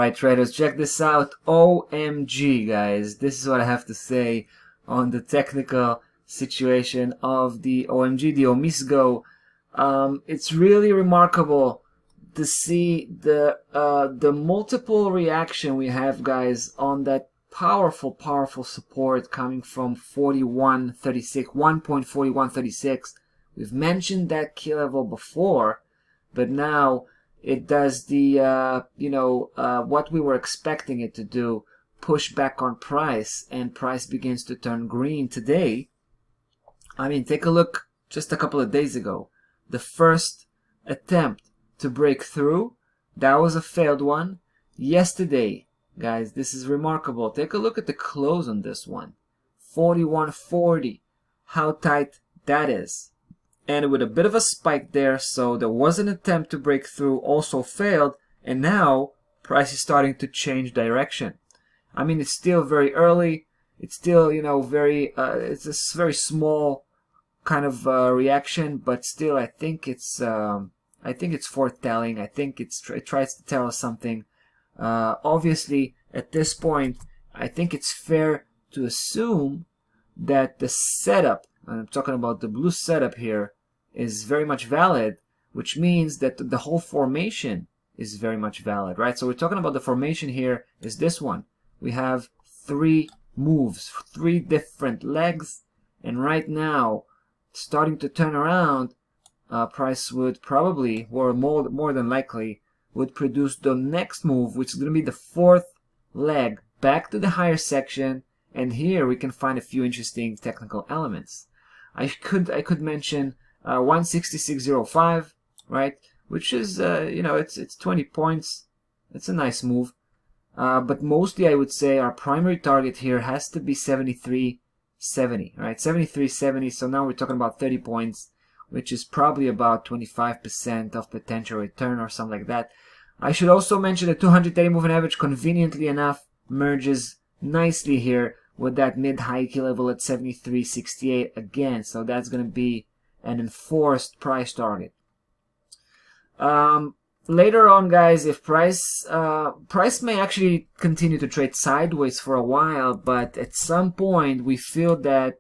Alright traders, check this out. OMG guys, this is what I have to say on the technical situation of the OMG, the OMGUSD. It's really remarkable to see the multiple reaction we have, guys, on that powerful support coming from 41.36, 1.4136. We've mentioned that key level before, but now it does the what we were expecting it to do, push back on price, and price begins to turn green today. I mean, take a look just a couple of days ago. The first attempt to break through, that was a failed one. Yesterday, guys, this is remarkable. Take a look at the close on this one. 41.40. How tight that is. And with a bit of a spike there, so there was an attempt to break through, also failed, and now price is starting to change direction. I mean, it's still very early. It's still, very it's a very small kind of reaction, but still, I think it's foretelling. I think it tries to tell us something. Obviously, at this point, I think it's fair to assume that the setup, and I'm talking about the blue setup here, is very much valid, which means that the whole formation is very much valid, right? So we're talking about the formation here is this one. We have 3 moves, 3 different legs, and right now, starting to turn around, price would probably, or more than likely, would produce the next move, which is going to be the 4th leg back to the higher section, and here we can find a few interesting technical elements. I could mention 166.05, right? Which is it's 20 points. It's a nice move, but mostly I would say our primary target here has to be 73.70, right? 73.70. So now we're talking about 30 points, which is probably about 25% of potential return or something like that. I should also mention the 230 moving average, conveniently enough, merges nicely here with that mid-high key level at 73.68 again. So that's going to be an enforced price target. Later on, guys, if price may actually continue to trade sideways for a while, but at some point we feel that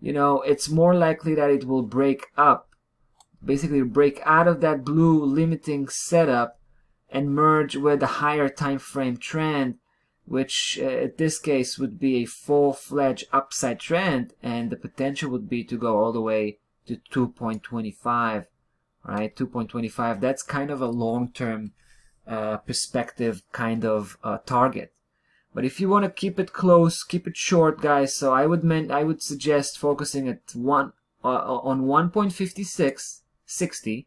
it's more likely that it will break up, basically break out of that blue limiting setup and merge with the higher time frame trend, which in this case would be a full-fledged upside trend, and the potential would be to go all the way to 2.25, right? 2.25. That's kind of a long-term perspective kind of target. But if you want to keep it close, keep it short, guys. So I would suggest focusing at on 1.5660,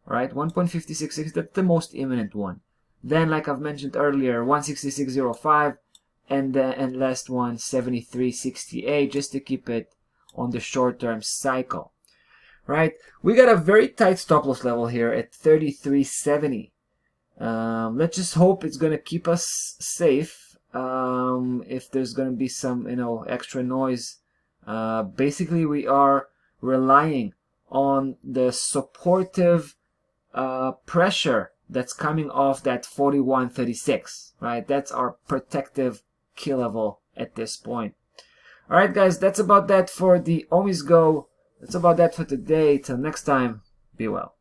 right? 1.5660. That's the most imminent one. Then, like I've mentioned earlier, 166.05, and last one 73.68, just to keep it on the short-term cycle. Right, we got a very tight stop loss level here at 33.70. Let's just hope it's gonna keep us safe. If there's gonna be some extra noise, basically we are relying on the supportive pressure that's coming off that 41.36. Right, that's our protective key level at this point. All right, guys, that's about that for the OMGUSD. That's about that for today. Till next time, be well.